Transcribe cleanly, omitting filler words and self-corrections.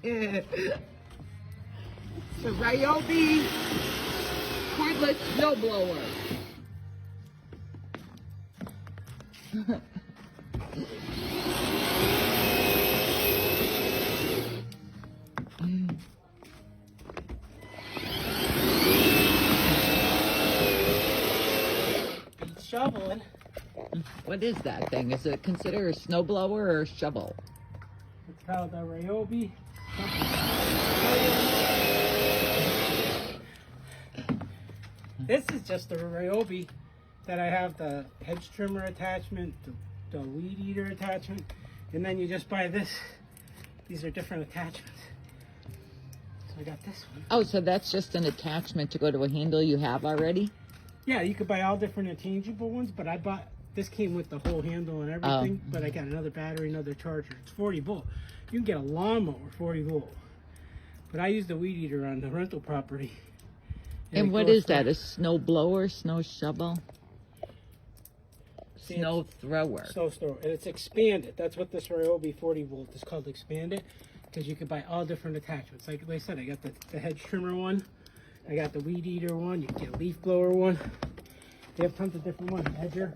It's the Ryobi Cordless snowblower. Shoveling. What is that thing? Is it considered a snowblower or a shovel? It's called a Ryobi. This is just a Ryobi that I have the hedge trimmer attachment, the weed eater attachment, and then you just buy this. These are different attachments. So I got this one. Oh, so that's just an attachment to go to a handle you have already? Yeah, you could buy all different interchangeable ones, but I bought, this came with the whole handle and everything, but I got another battery, another charger. It's 40 volt. You can get a lawnmower 40 volt. But I use the weed eater on the rental property. And what is that? A snow blower, snow shovel? Snow thrower. Snow thrower. And it's expanded. That's what this Ryobi 40 volt is called, expanded. Because you can buy all different attachments. Like I said, I got the hedge trimmer one. I got the weed eater one. You can get a leaf blower one. They have tons of different ones. Hedger.